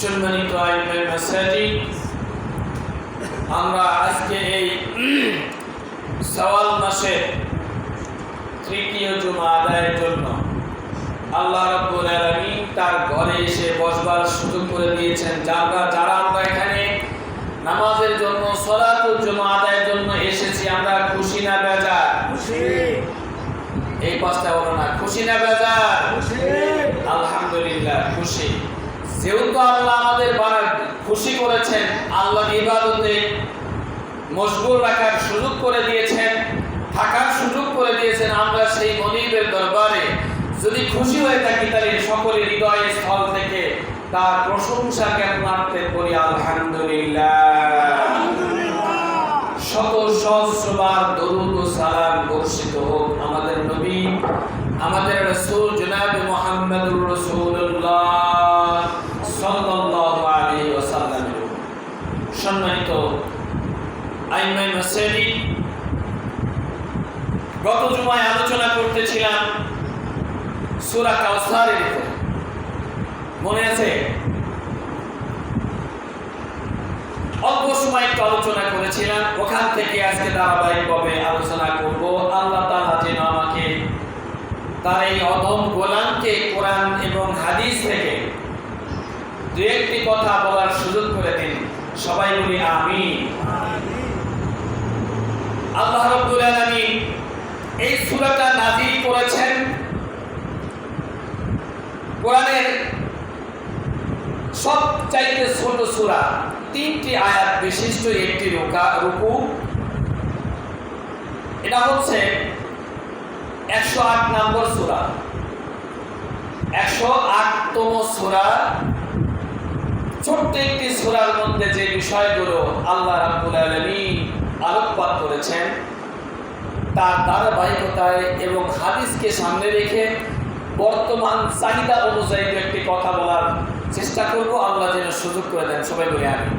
সম্মানিত আইমের মাসাজিদ, আমরা আজকে এই শাওয়াল মাসের তৃতীয় জুমা আদায়ের জন্য আল্লাহ রাব্বুল আলামিন তার ঘরে এসে বসবার সুযোগ করে দিয়েছেন। যারা আমরা এখানে নামাজের জন্য সালাতুল জুমা আদায়ের জন্য এসেছি, আমরা খুশি না বেজার? খুশি। এই পাঁচটা বলো না, খুশি না বেজার? খুশি। আলহামদুলিল্লাহ খুশি। যেহেতু আল্লাহ আমাদের খুশি করেছেন, আল্লাহর ইবাদতে মশগুল রাখার সুযোগ করে দিয়েছেন, থাকার সুযোগ করে দিয়েছেন, আমরা সেই মনিবের দরবারে যদি খুশি হয়ে থাকি তাহলে সকলের হৃদয়ের স্থল থেকে তার প্রশংসা জ্ঞাপনার্থে করি আলহামদুলিল্লাহ। শত সহস্রবার দরুদ ও সালাম বর্ষিত হোক আমাদের নবী, আমাদের রাসূল জনাব মুহাম্মদুর রাসূলুল্লাহ সাল্লাল্লাহু আলাইহি ওয়াসাল্লাম। সম্মানিত আইমাই মাসাজিদ, গত জুমায় আলোচনা করতেছিলাম সূরা কাউসারের উপর, মনে আছে? অল্প সময় একটু আলোচনা করেছিলাম, ওখান থেকে আজকে ধারাবাহিকভাবে আলোচনা করব। আল্লাহ তাআলা যেন আমাকে তার এই অদম গোলামকে কোরআন এবং হাদিস থেকে দু একটি কথা বলার সুযোগ করে দিন। সবাই বলি আমিন। আল্লাহ রাব্বুল আলামিন এই সূরাটা নাযিল করেছেন কোরআনের সবচাইতে ছোট সূরা, 3টি আয়াত বিশিষ্ট একটি রুকু। এটা হচ্ছে 108 নম্বর সূরা, 108তম সূরা। ছোট্ট একটি সূরার মধ্যে যে বিষয়গুলো আল্লাহ রাব্বুল আলামিন আলোকপাত করেছেন তার ধারাবাহিকতায় এবং হাদিসকে সামনে রেখে বর্তমান চাহিদা অনুযায়ী একটি কথা বলার চেষ্টা করব। আল্লাহ যেন সুযোগ করে দেন। সবাই বলি আমিন।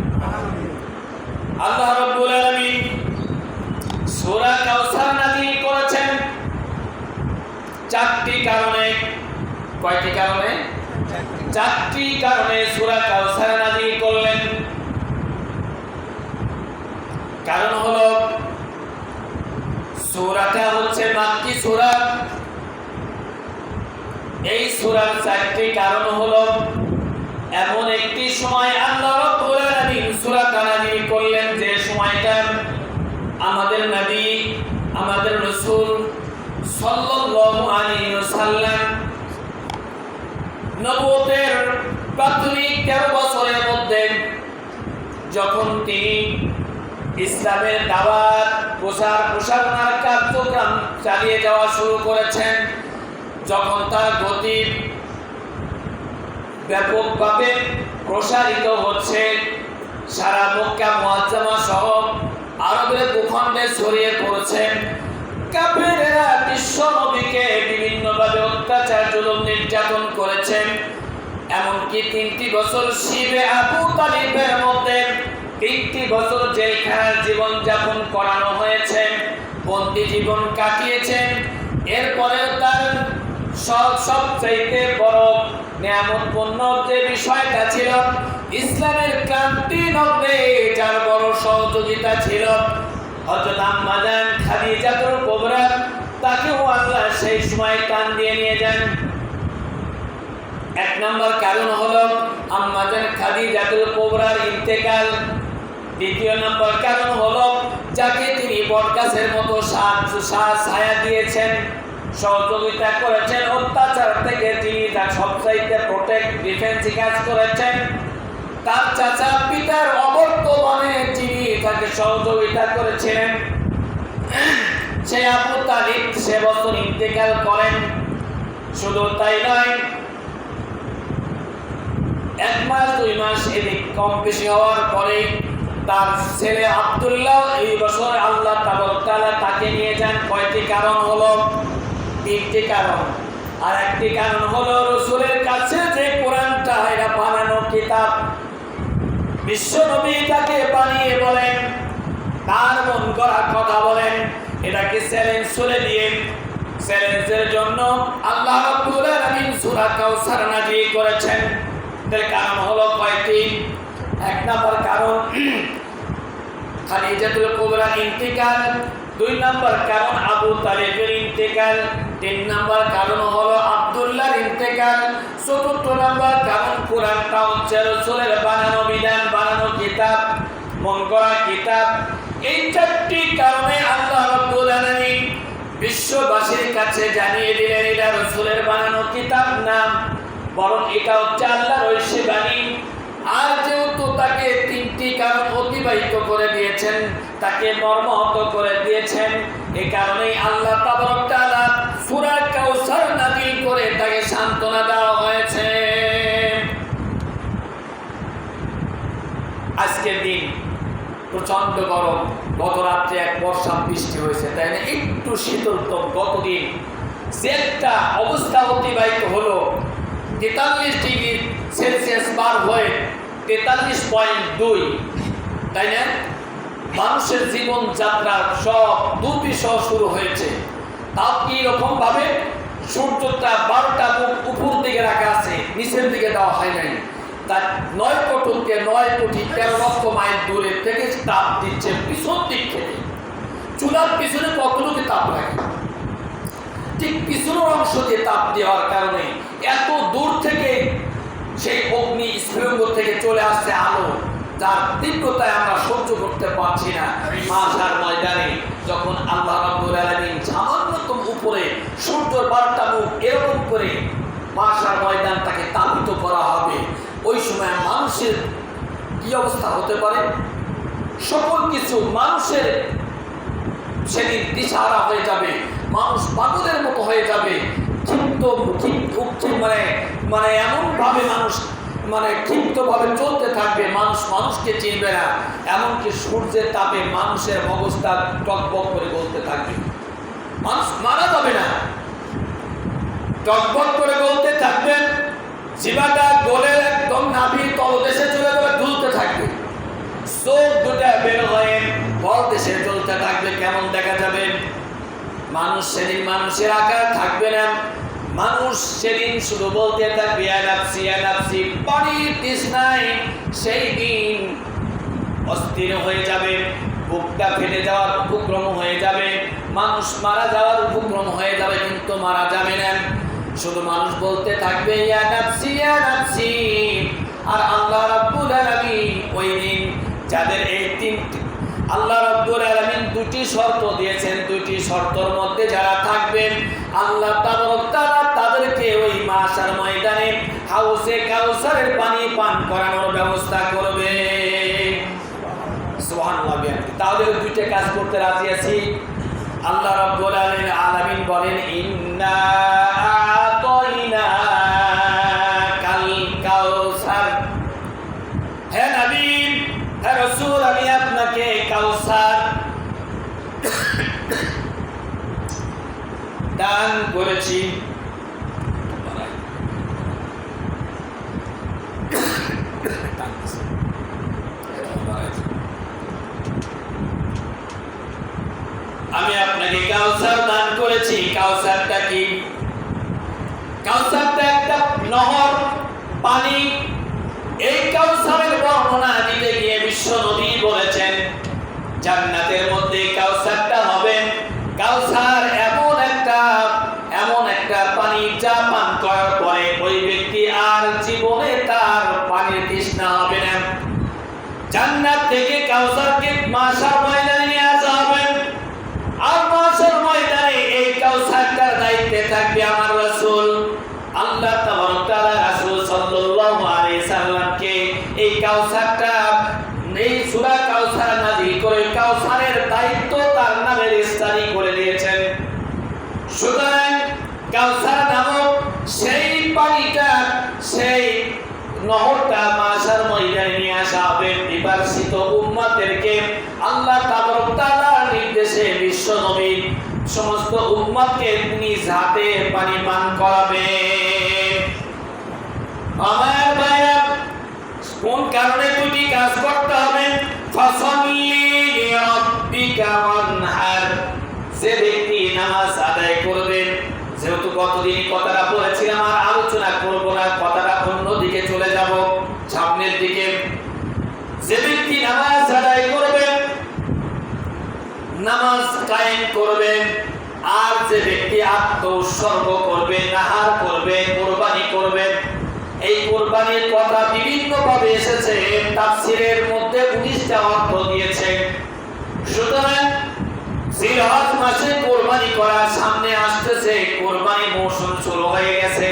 আল্লাহ রাব্বুল আলামিন সূরা কাউসার নাযিল করেছেন 4টি কারণে। কয়টি কারণে? 4টি কারণে সূরা কাউসার নাযিল করলেন। কারণ হলো সূরাটা হচ্ছে মাক্কি সূরা। এই সূরার 4টি কারণ হলো এমন একটি সময় আল্লাহ রাব্বুল আলামিন সূরাটা নাযিল করলেন যে সময়টা আমাদের নবী, আমাদের রাসূল সাল্লাল্লাহু আলাইহি ওয়াসাল্লাম নবুয়তের প্রাথমিক 13 বছরের মধ্যে যখন তিনি ইসলামের দাওয়াত প্রসারণার কার্যক্রম চালিয়ে যাওয়া শুরু করেছেন, যখন তার গতি ব্যাপকভাবে প্রসারিত হচ্ছে, সারা মক্কা মুআজ্জামা সহ আরবের ভূখণ্ডে ছড়িয়ে পড়ছে, কাফেরেরা বিশ্ব নবীকে বিভিন্নভাবে অত্যাচার জুলুম নির্যাতন করেছেন। এমনকি 3টি বছর শিবে আবু তালিবের মধ্যে 3টি বছর জেলখানার জীবন যাপন করানো হয়েছে, বন্দী জীবন কাটিয়েছেন। এরপরে তার সবচাইতে বড় নিয়ামতপূর্ণ যে বিষয়টা ছিল ইসলামের ক্রান্তি লগ্নে যার বড় সহযোগিতা ছিল হযরত আম্মা জান খাদিজাতুল কুবরা, তাকেও আল্লাহ সেই সময় টান দিয়ে নিয়ে যান। 1 নম্বর কারণ হলো আম্মা জান খাদিজাতুল কুবরার ইন্তেকাল। 2য় নম্বর কারণ হলো যাকে তিনি বটগাছের মতো ছায়া দিয়েছেন, সহযোগিতা করেছেন, অত্যাচার থেকে তিনি তার সবচাইতে প্রোটেক্ট ডিফেন্স কাজ করেছেন। তার চাচা পিতার অবর্তমানে যিনি তাকে সহযোগিতা করেছিলেন সে আবু তালিব সে বছর ইন্তেকাল করেন। শুধু তাই নয়, 1 মাস 2 মাস এদিক কম বেশি হওয়ার পরে তার ছেলে আব্দুল্লাহ এই বছর আল্লাহ তাআলা তাকে নিয়ে যান। কয়টি কারণ হলো? 3টি কারণ। আর একটি কারণ হলো রাসূলের কাছে যে কোরআনটা এটা বানানো কিতাব, বিশ্ব নবী তাকে বানিয়ে বলেন, তার মন করা কথা বলেন, এটাকে চ্যালেঞ্জ করে দিয়ে চ্যালেঞ্জের জন্য আল্লাহ রাব্বুল আলামিন সূরা কাউসার নাযিল করেছেন। এর কারণ হলো কয়টি? এক নম্বর কারণ খাদিজাতুল কুবরার ইন্তেকাল, 2 নম্বর কারণ আবু তালেবের ইন্তেকাল, 3 নম্বর কারণ হলো আব্দুল্লাহর ইন্তেকাল, 4 নম্বর কারণ কোরআনটা হচ্ছে রাসূলের বানানো বিধান, বানানো কিতাব, মন করা কিতাব। এই 4টি কারণে আল্লাহ রাব্বুল আলামিন বিশ্ববাসীর কাছে জানিয়ে দিলেন এটা রাসূলের বানানো কিতাব না, বরং এটা হচ্ছে আল্লাহর ঐশী বাণী। আর যেহেতু তাকে 3টি কারণ অতিবাহিত করে দিয়েছেন, তাকে মর্মাহত করে দিয়েছেন, এই কারণেই আল্লাহ তাবারক তাআলা সূরা কাউসার নাযিল করে তাকে সান্ত্বনা দেওয়া হয়েছে। আজকের দিন প্রচন্ড গরম, গত রাত্রে এক বর্ষা বৃষ্টি হয়েছে, তাই না? একটু শীতলতম। গতদিন যে একটা অবস্থা অতিবাহিত হলো, 43 ডিগ্রি সেলসিয়াস পার হয়ে 43.2, তাই না? মানুষের জীবনযাত্রা সব দুর্বিষহ শুরু হয়েছে। তাও কি রকম ভাবে সূর্যটা 12টা মুখ উপর দিকে রাখা আছে, নিচের দিকে দেওয়া হয় নাই। তার 9 কোটি 13 লক্ষ মাইল দূরে থেকে তাপ দিচ্ছে পিছন দিক থেকে। চুলার পিছনে কতটুকু তাপ লাগে, ঠিক পিছনের অংশ দিয়ে তাপ দেওয়ার কারণে এত দূর থেকে সেই অগ্নি স্ফুলিঙ্গ থেকে চলে আসছে আলো, যার তীব্রতায় আমরা সহ্য করতে পারছি না। মাশার ময়দানে যখন আল্লাহ রাব্বুল আলামিন সামান্যতম উপরে সূর্যের 12টা মুখ এরকম করে মাশার ময়দানটাকে তাপিত করা হবে, ওই সময় মানুষের কি অবস্থা হতে পারে? সকল কিছু মানুষের সেদিন দিশাহারা হয়ে যাবে, মানুষ পাগলের মতো হয়ে যাবে। মানে এমনভাবে মানুষ ক্ষিপ্তভাবে চলতে থাকবে, মানুষ মানুষকে চিনবে না। এমনকি সূর্যের তাপে মানুষের অবস্থা টকবক করে গলতে থাকবে, মানুষ মারা যাবে না, টকবক করে গলতে থাকবে। জিবাটা গলে একদম নাভির তলদেশে চলে যাবে, দুলতে থাকবে। চোখ দুটা বের হয়ে তলদেশে চলতে থাকবে। কেমন দেখা যাবে? মানুষ সেদিন মানুষের আকার থাকবে না। মানুষ সেদিন শুধু বলতে থাকবে ইয়া নাফসি ইয়া নাফসি, পানির তৃষ্ণায় সেই দিন অস্থির হয়ে যাবে, বুকটা ফেটে যাওয়ার উপক্রম হয়ে যাবে, মানুষ মারা যাওয়ার উপক্রম হয়ে যাবে, কিন্তু মারা যাবে না। শুধু মানুষ বলতে থাকবে ইয়া নাফসি ইয়া নাফসি। আর আল্লাহ রাব্বুল আলামিন ওই দিন যাদের এই 3টি আল্লাহ রাব্বুল আলামিন 2টি শর্ত দিয়েছেন, 2টি শর্তের মধ্যে যারা থাকবেন আল্লাহ তাবারক তাআলা তাদেরকে ওই মাশার ময়দানে হাউজে কাউসারের পানি পান করানোর ব্যবস্থা করবে। সুবহানাল্লাহ। তাহলে 2টা কাজ করতে রাজি আছি। আল্লাহ রাব্বুল আলামিন বলেন ইন্না আতাইনা কাল কাউসার, হে নবী হে রাসূল, আমি আপনাকে কাউসার দান করেছি। আমি আপনাকে কাউসার দান করেছি। কাউসারটা কি? কাউসারটা একটা নহর, পানি। এই কাউসারের বর্ণনা দিতে গিয়ে বিশ্ব নবী বলেছেন জান্নাতের মধ্যে কাউসারটা হবে। কাউসার এমন একটা পানি যা পান করার পরে ওই ব্যক্তি আর জীবনে তার পানির তৃষ্ণা হবে না। জান্নাত থেকে কাউসারকে মাশার ময়দানে নিয়ে আসা হবে, আর মাশার ময়দানে এই কাউসারটার দায়িত্বে থাকবে আমার রাসূল। আল্লাহ তাবারক তাআলা রাসূল সাল্লাল্লাহু আলাইহি সাল্লামকে এই কাউসারটা, এই সূরা কাউসার নাযিল করে কাউসারের দায়িত্ব তার নামে রেজিস্ট্রি করে দিয়েছেন। সুতরাং কাউসার নামক সেই পানিটা, সেই নহরটা মাশার ময়দানে নিয়ে আসা হবে বিপার্সিত উম্মতদেরকে। আল্লাহ তাবারক তাআলার নির্দেশে বিশ্ব নবী সমস্ত উম্মতকে নিজ হাতে পানি পান করাবে। আমার ভাইরা, কোন কারণে 2টি কাজ করতে হবে? ফাসাল্লি লিরাব্বিকা ওয়ানহার। যে ব্যক্তি নামাজ আদায় করবেন, যেহেতু গতদিন কথাটা বলেছিলাম আর আলোচনা করব না, কথাটা অন্যদিকে চলে যাব। সামনের দিকে। যে ব্যক্তি নামাজ আদায় করবে, নামাজ কায়েম করবে, আর যে ব্যক্তি আত্মউৎসর্গ করবে, নাহার করবে, কুরবানি করবে, এই কুরবানির কথা বিভিন্ন ভাবে এসেছে, তাফসীরের মধ্যে 19টা অর্থ দিয়েছে। সুতরাং জিলহজ মাসে কুরবানি করা সামনে আসতেছে, কুরবানি মৌসুম শুরু হয়ে গেছে,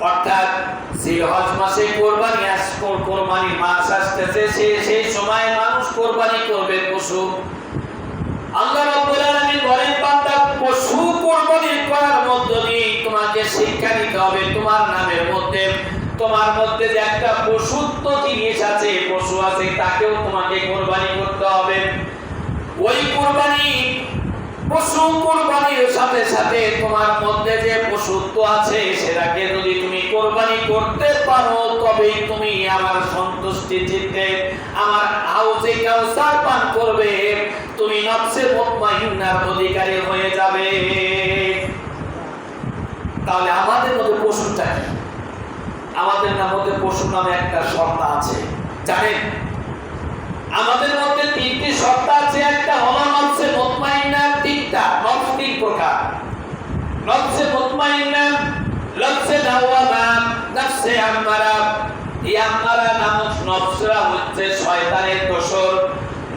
অর্থাৎ জিলহজ মাসে কুরবানির মাস আসতেছে, সেই সময় মানুষ কুরবানি করবে পশু। আল্লাহ রাব্বুল আলামিন বলেন, বান্দা পশু কুরবানি করার মধ্য দিয়ে তোমাকে শিক্ষা নিতে হবে, তোমার নামের মধ্যে, তোমার মধ্যে যে একটা পশুত্ব জিনিস আছে, পশু আছে, তাকেও তোমাকে কুরবানি করতে হবে। ওই কুরবানি, পশু কুরবানির সাথে সাথে তোমার মধ্যে যে পশুত্ব আছে সেটাকে যদি তুমি কুরবানি করতে পারো, তবেই তুমি আমার সন্তুষ্টি চিত্তে আমার হাউজে কাউসার পান করবে, তুমি নফসে মুতমাইন্নার অধিকারী হয়ে যাবে। তাহলে আমাদের মধ্যে পশুটা কি? আমাদের মধ্যে পশু নামে একটা সত্তা আছে, জানেন? আমাদের মধ্যে 3টি সত্তা আছে। একটা হলো নফসে মুতমাইন্না। নফস 3 প্রকার: নফসে মুতমাইন্না, নফসে লাওয়ামা, নফসে আম্মারা। এই আম্মারা নামক নফসরা হচ্ছে শয়তানের দোসর।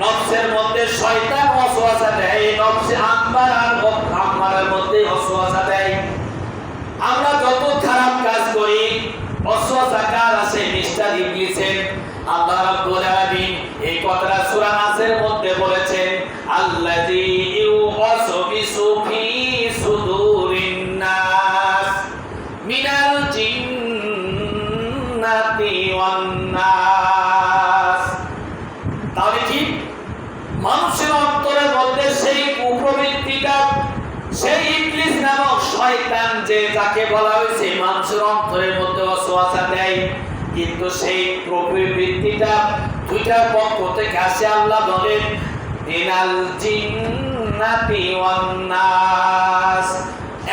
নফসের মধ্যে শয়তান ওয়াসওয়াসা দেয়, নফসে আম্মারার মধ্যে ওয়াসওয়াসা দেয়। আমরা যত খারাপ কাজ করি, ওয়াসওয়াসা কার আছে? মিস্টার ইবলিসের। আল্লাহ রাব্বুল আলামিন এই কথাটা সূরা নাসের মধ্যে বলেছেন, আল্লাযী ইউওয়াসবিসু ফি সুদুরিন নাস মিনাল জিন্নাতি ওয়ান নাস। তাহলে কি মানুষের অন্তরের মধ্যে সেই কুপ্রবৃত্তিটা, সেই ইবলিস নামক শয়তান যে যাকে বলা হয়েছে মানুষের অন্তরের মধ্যে ওয়াসওয়াসা দেয়, কিন্তু সেই প্রবৃত্তিটা 2টা পক্ষ থেকে আসে। আল্লাহ বলেন, মিনাল জিন্নাতি ওয়ান নাস।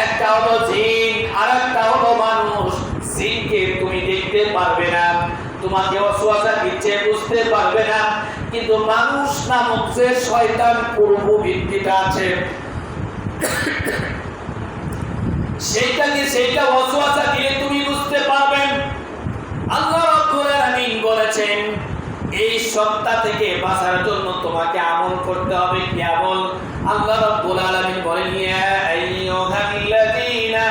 একটা হলো জিন, আরেকটা হলো মানুষ। জিনকে তুমি দেখতে পারবে না, তোমাকে ওয়াসওয়াসা দিচ্ছে, বুঝতে পারবে না, কিন্তু মানুষ নামক যে শয়তান প্রবৃত্তিটা আছে, সেইটা ওয়াসওয়াসা দিয়ে তুমি বুঝতে পারবেন। আল্লাহ রাব্বুল আলামিন বলেছেন, এই সত্তা থেকে বাঁচার জন্য তোমাকে আমল করতে হবে। কি আমল? আল্লাহ রাব্বুল আলামিন বলেন, ইয়া আইয়ুহাল্লাযীনা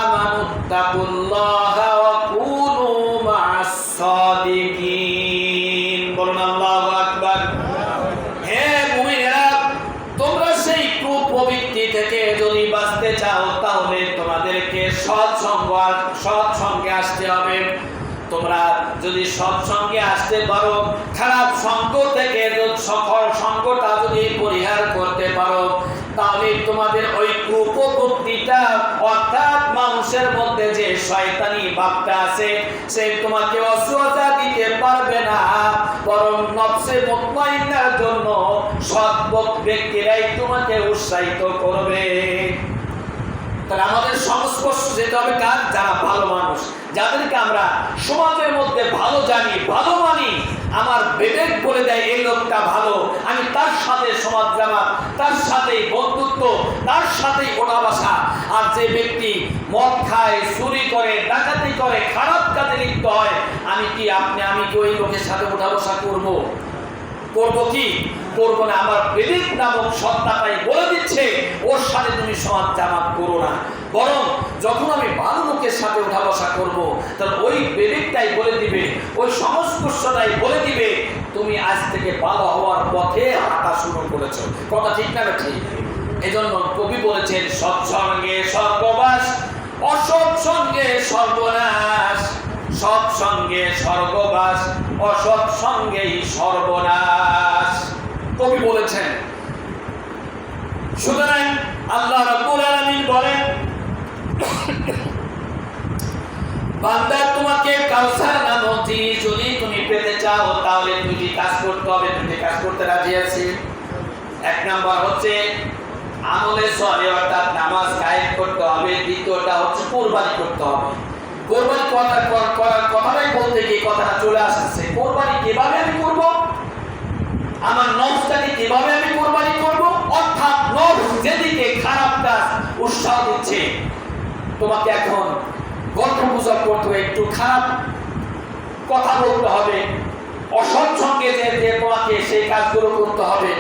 আমানুত্তাকুল্লাহা ওয়া কুনু মা'আস সাদিকিন। বলুন আল্লাহু আকবার। হে মুমিনেরা, তোমরা সেই কুপ্রবৃত্তি থেকে যদি বাঁচতে চাও, তাহলে তোমাদেরকে সৎসঙ্গে আসতে হবে। তোমরা যদি সৎসঙ্গে আসতে পারো, খারাপ সঙ্গ থেকে সকল সঙ্গটা যদি পরিহার করতে পারো, তাহলে তোমাদের ওই কুপ্রবৃত্তিটা, অর্থাৎ মানুষের মধ্যে যে শয়তানি ভাবটা আছে, সে তোমাকে ওয়াসওয়াসা দিতে পারবে না, বরং নফসে মুতমাইন্নার জন্য সৎ ব্যক্তিরাই তোমাকে উৎসাহিত করবে। তাহলে আমাদের সংস্পর্শ যেতে হবে কার? যারা ভালো মানুষ, যাদেরকে আমরা সমাজের মধ্যে ভালো জানি, ভালো মানি। আমার বিবেক বলে দেয় এই লোকটা ভালো, আমি তার সাথে সমাজ জামাত, তার সাথেই বন্ধুত্ব, তার সাথেই ওঠা বসা। আর যে ব্যক্তি মদ খায়, চুরি করে, ডাকাতি করে, খারাপ কাজে লিপ্ত হয়, আমি কি ওই লোকের সাথে ওঠা বসা করবো? কি করবো না। আমার বিবেক নামক সত্তাটাই বলে দিচ্ছে, ওর সাথে তুমি সমাজ জামাত করো না, বরং যখন আমি ভালো লোকের সাথে উঠা বসা করবো, তাহলে ওই বিবেকটাই বলে দিবে, ওই সংস্পর্শটাই বলে দিবে, তুমি আজ থেকে ভালো হওয়ার পথে হাঁটা শুরু করেছো। কথা ঠিক না ঠিক? এজন্য কবি বলেছেন, সৎসঙ্গে স্বর্গবাস, অসৎসঙ্গে সর্বনাশ। সৎসঙ্গে স্বর্গবাস, অসৎসঙ্গেই সর্বনাশ, কবি বলেছেন। সুতরাং আল্লাহ রাব্বুল আলামিন বলেন, বান্দা, তোমাকে কাউসার নামক জিনিস যদি তুমি পেতে চাও, তাহলে 2টি কাজ করতে হবে। 2টি কাজ করতে রাজি আছি। 1 নাম্বার হচ্ছে আমলে সালেহ, অর্থাৎ নামাজ কায়েম করতে হবে। দ্বিতীয়টা হচ্ছে কুরবানি করতে হবে। কুরবানি করার কথাটাই বলতে গিয়ে কথাটা চলে আসতেছে, কোরবানি কিভাবে আমি করব, আমার নফসটাকে কিভাবে আমি কোরবানি করব। অর্থাৎ নফস যেদিকে খারাপ কাজ উৎসাহ দিচ্ছে, তোমাকে এখন গল্প গুজব করতে হবে, একটু খারাপ কথা বলতে হবে, অসৎ সঙ্গে যে তোমাকে সেই কাজগুলো করতে হবে।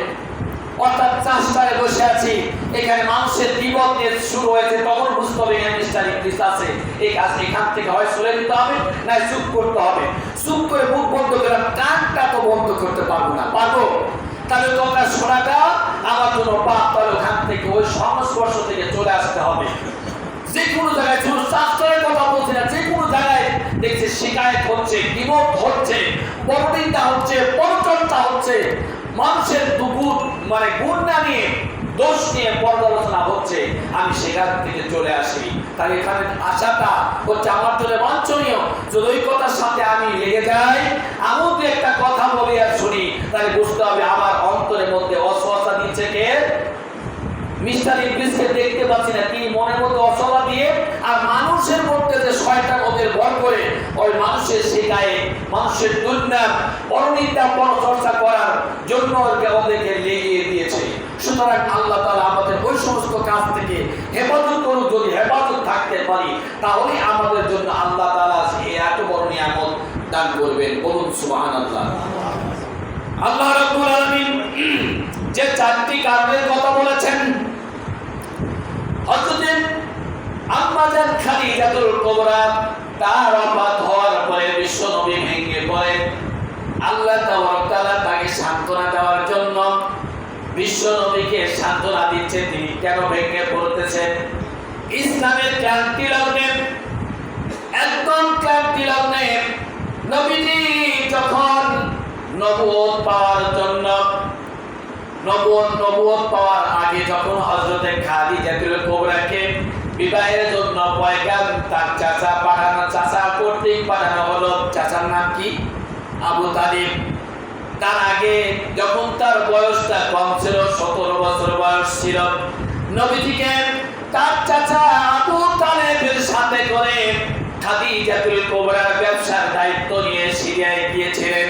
অর্থাৎ চাষটায় বসে আছি, এখানে মানুষের বিপদ নিয়ে শুরু হয়েছে, তখন বুঝতে হবে এখানে মিস্টার ইংলিশ আছে, এই কাজ এখান থেকে হয় চলে দিতে হবে, না চুপ করতে হবে। চুপ করে মুখ বন্ধ করলাম, কানটা তো বন্ধ করতে পারবো না, পারবো? তাহলে তোমরা শোনাটা আমার জন্য পাপ, তাহলে ওখান থেকে ওই সংস্পর্শ থেকে চলে আসতে হবে। যে কোনো জায়গায় শুধু শাস্ত্রের কথা বলছি না, যে কোনো জায়গায় দেখছি শিকায়ত হচ্ছে, বিপদ হচ্ছে, পরদিনটা হচ্ছে, পরচর্চা হচ্ছে, মানুষের দুগুণ মানে গুণ না নিয়ে দোষ নিয়ে পর্যালোচনা হচ্ছে, আমি সেখান থেকে চলে আসি। তাই এখানে আশাটা হচ্ছে আমার জন্য বাঞ্ছনীয়। যদি ওই কথার সাথে আমি লেগে যাই, আমিও যদি একটা কথা বলি আর শুনি, তাহলে বুঝতে হবে আমার অন্তরের মধ্যে অসহসা দিচ্ছে কে? মিস্টার ইংলিশকে দেখতে পাচ্ছি না, তিনি মনের মধ্যে অসহসা দিয়ে আর মানুষের মধ্যে যে শয়তান ওদের ভর করে ওই মানুষের শিকায়ে মানুষের দুর্নাম পরনিন্দা পরচর্চা করার জন্য ওদেরকে লেগিয়ে দিয়েছে। সুতরাং আল্লাহ তাআলা আমাদের ওই সমস্ত কাজ থেকে হেফাজত করুন। যদি হেফাজত থাকতে পারি, তাহলে আমাদের জন্য আল্লাহ তাআলা এই এত বড় নিয়ামত দান করবেন। বলুন সুবহানাল্লাহ। আল্লাহ রাব্বুল আলামিন যে চারটি কারণের কথা বলেছেন, হযরত আম্মা জান খাদিজাতুল কুবরা তার ওফাত হওয়ার পরে বিশ্ব নবী ভেঙে পড়েন। আল্লাহ তাআলা তাকে সান্ত্বনা দেওয়ার জন্য বিশ্ব নবীকে সান্ত্বনা দিচ্ছে। তিনি কেন ভেঙে পড়তেছেন? ইসলামের ক্রান্তি লগ্নে, একদম ক্রান্তি লগ্নে নবীজি যখন নবুয়ত পাওয়ার জন্য, নবুয়ত পাওয়ার আগে যখন হযরতে খাদিজাতুল কুবরাকে বিবাহের জন্য পয়গাম তার চাচা কর্তৃক পাঠানো হলো। চাচার নাম কি? আবু তালিব। তার আগে যখন তার বয়সটা কম ছিল, 17 বছর বয়স ছিল, নবীজিকে তার চাচা আবু তালেবের সাথে করে খাদিজাতুল কুবরার ব্যবসার দায়িত্ব নিয়ে সিরিয়ায় গিয়েছিলেন।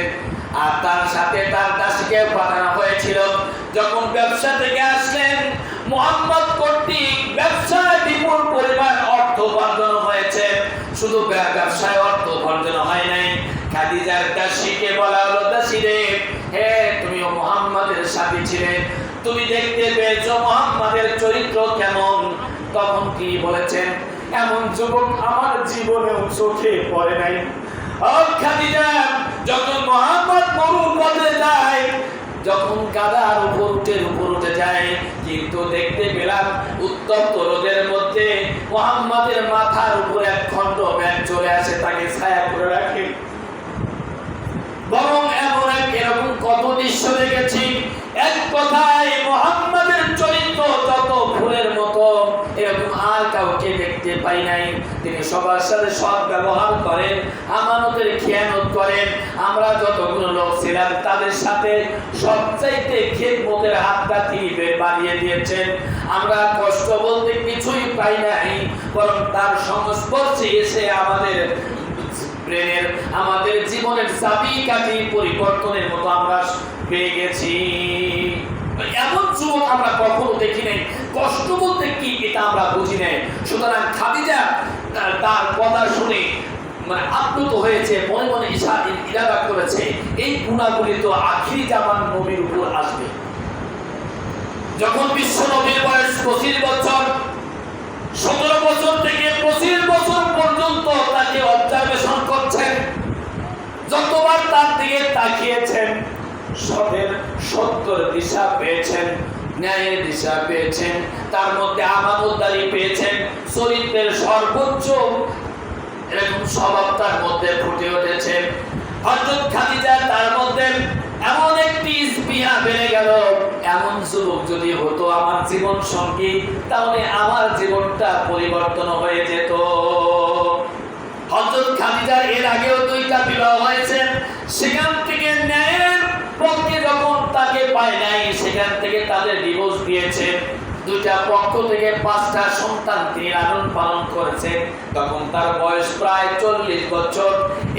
আর তার সাথে তার দাসীকে পাঠানো হয়েছিল। যখন ব্যবসা থেকে আসলেন, মুহাম্মদ কর্তৃক ব্যবসায় বিপুল পরিমাণ অর্থ উপার্জন হয়েছে। শুধু ব্যবসায় অর্থ উপার্জন হয় নাই, খাদিজার দাসীকে বলা হলো, দাসী রে, হে তুমি মুহাম্মাদের সাথী ছিলে, তুমি দেখতে পেয়েছো মুহাম্মাদের চরিত্র কেমন? তখন কি বলেছেন? এমন যুবক আমার জীবনেও চোখে পড়ে নাই। ও খাদিজা, যখন মুহাম্মদ মরুর পথে যায়, যখন গাধার উপর উঠে যায়, কিন্তু দেখতে পেলাম উত্তপ্ত রোদের মধ্যে মুহাম্মাদের মাথার উপর এক খণ্ড মেঘ চলে আসে, তাকে ছায়া করে রাখে। বরং এরকম কত দৃশ্য দেখেছি। এক কথায় মুহাম্মাদের চরিত্র যত ফুলের মতো, এরকম আর কাউকে দেখতে পাই নাই। তিনি সবার সাথে সৎ ব্যবহার করেন, আমানতের খেয়ানত করেন। আমরা যতগুলো লোক ছিলাম তাদের সাথে সবচাইতে খেদমতের হাতটা তিনি বাড়িয়ে দিয়েছেন। আমরা কষ্ট বলতে কিছুই পাই নাই, বরং তার সংস্পর্শে এসে আমাদের ব্রেনের, আমাদের জীবনের চাবিকাঠি পরিবর্তনের মতো আমরা পেয়ে গেছি। এমন যুবক আমরা কখনো দেখি নাই। কষ্ট বলতে কি এটা আমরা বুঝি নাই। সুতরাং খাদিজা তার কথা শুনে মানে আপ্লুত হয়েছে, মনে মনে ইরাদা করেছে এই গুণাগুলি তো আখিরি জামান নবীর উপর আসবে। যখন বিশ্ব নবীর বয়স 25 বছর, 17 বছর থেকে 25 বছর পর্যন্ত তাকে অবজারভেশন করছেন, যতবার তার দিকে তাকিয়েছেন, সত্যের দিশা পেয়েছেন, ন্যায়ের দিশা পেয়েছেন, তার মধ্যে আমানতদারি পেয়েছেন, চরিত্রের সর্বোচ্চ এরকম স্বভাব তার মধ্যে ফুটে উঠেছে। হযরত খাদিজা তার মধ্যে এমন একটি স্পৃহা বেড়ে গেল, এমন যুবক যদি হতো আমার জীবন সঙ্গী, তাহলে আমার জীবনটা পরিবর্তন হয়ে যেত। হযরত খাদিজার এর আগেও 2টা বিবাহ হয়েছে। সেখান থেকে ন্যায়ের পক্ষে যখন তাকে পায় নাই, সেখান থেকে তাদের ডিভোর্স দিয়েছে। 2টা পক্ষ থেকে 5টা সন্তান তিনি লালন পালন করেছেন। তখন তার বয়স প্রায় 40 বছর।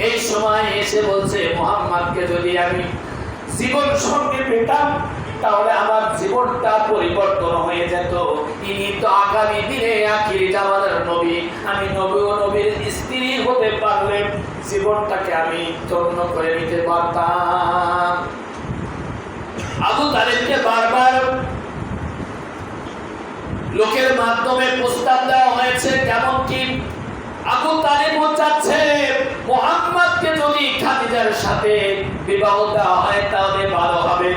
এই সময় এসে বলছে, মুহাম্মদকে যদি আমি জীবন সঙ্গে পেতাম তাহলে আমার জীবনটা পরিবর্তন হয়ে যেত। তিনি তো আগামী দিনে আখির জামানার নবী, আমি নবী ও নবীর স্ত্রী হতে পারলে জীবনটাকে আমি ধন্য করে নিতে পারতাম। আবু তালেবকে বারবার লোকের মাধ্যমে প্রস্তাব দেওয়া হয়েছে, কেমন কি আবু তালেব চাচ্ছে মুহাম্মদকে যদি খাদিজার সাথে বিবাহ দেওয়া হয় তাহলে ভালো হবে।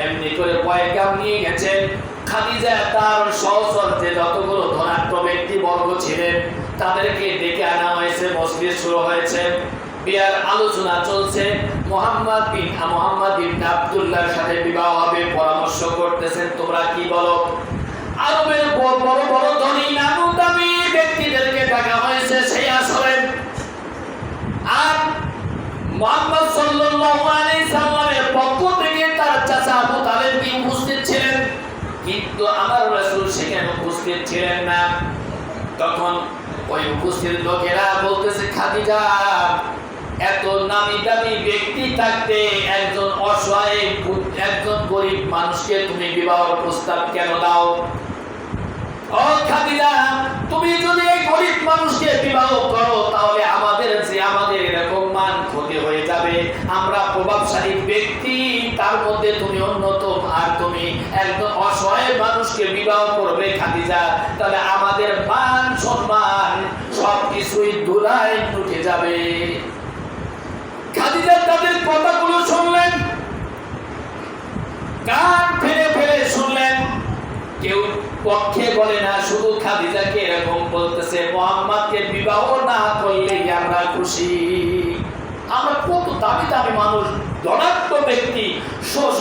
এমনি করে পয়গাম নিয়ে গেছেন। খাদিজা তার সহচর্যে যতগুলো ধনাঢ্য ব্যক্তিবর্গ ছিলেন তাদেরকে ডেকে আনা হয়েছে, মজলিস শুরু হয়েছে, বিয়ার আলোচনা চলছে। মুহাম্মদ ইবনে আব্দুল্লাহর সাথে বিবাহ হবে, পরামর্শ করতেছেন, তোমরা কি বলো? আরবের বড় বড় ধনী নামী ব্যক্তিদেরকে ডাকা হয়েছে সেই আসরে। আর মুহাম্মদ সাল্লাল্লাহু আলাইহি সাল্লামের পক্ষ থেকে তার চাচা আবু তালেব কি উপস্থিত ছিলেন, কিন্তু আমার রাসূল সেখানে উপস্থিত ছিলেন না। তখন ওই উপস্থিত লোকেরা বলতেছে, খাদিজা এত নামি দামি ব্যক্তি থাকতে একজন অসহায় একজন গরিব মানুষকে তুমি বিবাহের প্রস্তাব কেন দাও? ও খাদিজা, তুমি যদি এই গরিব মানুষকে বিবাহ করো তাহলে আমাদের এরকম মান ক্ষতি হয়ে যাবে। আমরা প্রভাবশালী ব্যক্তি, তার মধ্যে তুমি অন্যতম, আর তুমি একজন অসহায় মানুষকে বিবাহ করবে খাদিজা, তাহলে আমাদের মান সম্মান সবকিছুই ধুলায় উঠে যাবে। খাদিজা তাদের কথাগুলো শুনলেন, কান ফেলে ফেলে শুনলেন, কেউ পক্ষে বলে না, শুধু খাদিজাকে এরকম বলতেছে, মুহাম্মদকে বিবাহ না করলে আমরা খুশি। আমরা কত দামি দামি মানুষ, ধনাঢ্য ব্যক্তি,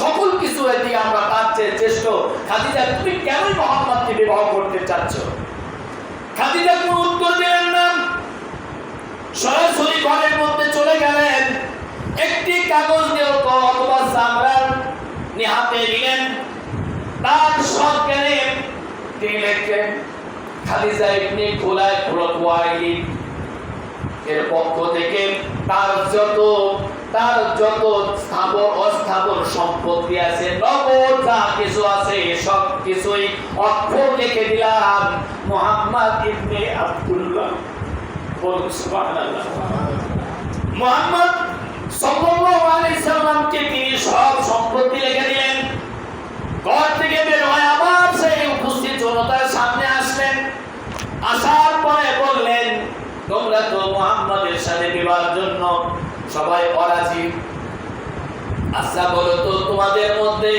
সকল কিছু দিয়ে আমরা তার চেয়ে শ্রেষ্ঠ। খাদিজা তুমি কেন মুহাম্মদকে বিবাহ করতে চাচ্ছ? খাদিজা কোনো উত্তর দিলেন না, সরাসরি ঘরের মধ্যে চলে গেলেন। একটি কাগজ দিয়ে অথবা চামড়ার হাতে নিলেন, তার সরকারে তিনি লিখলেন, খাদিজা ইবনে খুয়াইলিদ এর পক্ষ থেকে তার যত স্থাবর অস্থাবর সম্পত্তি আছে, নগদ যা কিছু আছে সব কিছুই অক্ষর লিখে দিলাম মুহাম্মদ ইবনে আব্দুল্লাহ। বলুন সুবহানাল্লাহ। মুহাম্মদ সাল্লাল্লাহু আলাইহি সাল্লামকে তিনি সব সম্পত্তি লিখে দিলেন। ঘর থেকে বের হয়ে আবার সেই উপস্থিত জনতার সামনে আসলেন। আসার পরে বললেন, তোমরা তো মুহাম্মদের সাথে বিবাহের জন্য সবাই অরাজি। আচ্ছা বলো তো, তোমাদের মধ্যে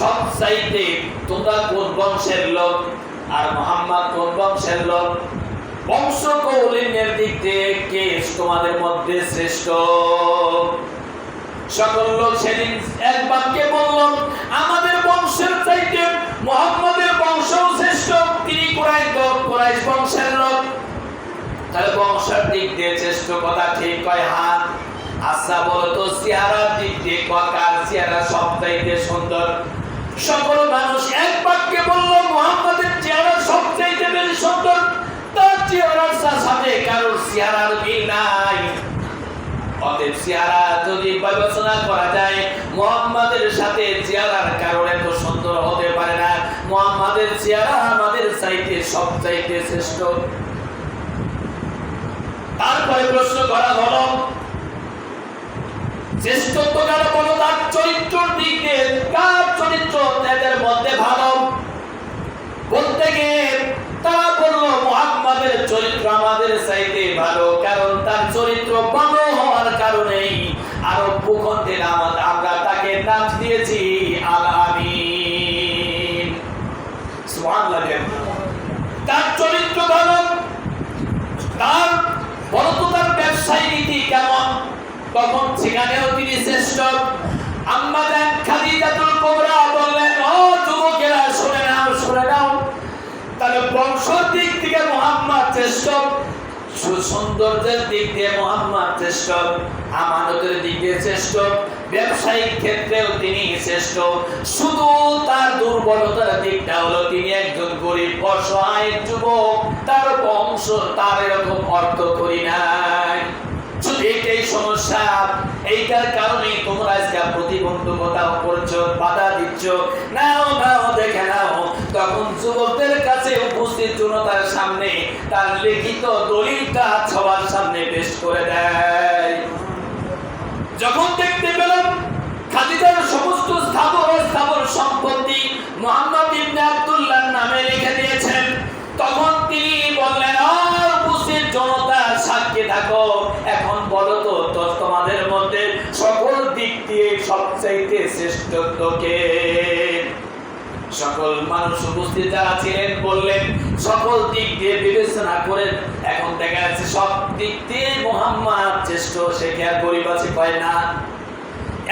সবচাইতে তোমরা কোন বংশের লোক, আর মুহাম্মদ কোন বংশের লোক? বংশ কৌলিন্যের দিক থেকে কে তোমাদের মধ্যে শ্রেষ্ঠ? সকল লোক সেদিন এক বাক্যে বলল, আমাদের বংশের চাইতে মুহাম্মদের বংশ শ্রেষ্ঠ। তিনি কুরাইশ বংশের লোক, তাহলে বংশের দিক দিয়ে শ্রেষ্ঠ কথা ঠিক কয়। হ্যাঁ, আচ্ছা বলো তো চেহারার দিক দিয়ে কার চেহারা সবচাইতে সুন্দর? সকল মানুষ এক বাক্যে বলল, মুহাম্মদের চেহারা সবচাইতে বেশি সুন্দর, তার চেহারার সাথে কারোর চেহারার মিল নাই। অতএব চেহারা যদি বিবেচনা করা যায়, মুহাম্মাদের সাথে চেহারার কারণে এত সুন্দর হতে পারে না। মুহাম্মাদের চেহারা আমাদের চাইতে সবচাইতে শ্রেষ্ঠ। তারপরে প্রশ্ন করা হলো, শ্রেষ্ঠত্ব কার বলো? তার চরিত্রের দিক দিয়ে কার চরিত্র তাদের মধ্যে ভালো? বলতে গিয়ে তারা বলল, মুহাম্মাদের চরিত্র আমাদের চাইতে ভালো, কারণ তার চরিত্র ভালো হওয়ার কারণেই আরব ভূখণ্ডের আমরা তাকে নাম দিয়েছি আল আমিন। সুবহানাল্লাহ। তার চরিত্র ভালো, তার বলতো তার ব্যবসায়ী নীতি কেমন, তখন সেখানেও তিনি শ্রেষ্ঠ। আম্মা জান খাদিজাতুল কুবরা বললেন, ও যুবকেরা শুনে নাও, শুনে নাও, তাহলে বংশের দিক থেকে মুহাম্মদ শ্রেষ্ঠ, সৌন্দর্যের দিক দিয়ে মুহাম্মদ শ্রেষ্ঠ, আমানতের দিক দিয়ে শ্রেষ্ঠ, ব্যবসায়িক ক্ষেত্রেও তিনি শ্রেষ্ঠ। শুধু তার দুর্বলতার দিকটা হলো তিনি একজন গরিব অসহায় যুবক, তার বংশ তার এরকম অর্থ করি নাই। এইটার কারণে তোমরা আজকে প্রতিবন্ধকতা করছো, বাধা দিচ্ছ। নাও নাও দেখে নাও। তখন যুবকদের কাছে উপস্থিত জনতার সামনে তার লিখিত দলিলটা সবার সামনে পেশ করে দেয়। যখন দেখতে পেলাম খাদিজার সমস্ত স্থাবর সম্পত্তি মুহাম্মদ ইবনে আব্দুল্লাহ নামে লিখে দিয়েছেন, তখন তিনি বললেন, আর উপস্থিত জনতা সাক্ষী থাকো, এখন বলো তো তোমাদের মধ্যে সকল দিক দিয়ে সবচাইতে শ্রেষ্ঠত্ব কে? সকল মানুষ উপস্থিত যারা ছিলেন বললেন, সকল দিক দিয়ে বিবেচনা করে এখন দেখা যাচ্ছে সব দিক দিয়ে মুহাম্মদ শ্রেষ্ঠ। সে কি আর গরিব আছে? কয় না।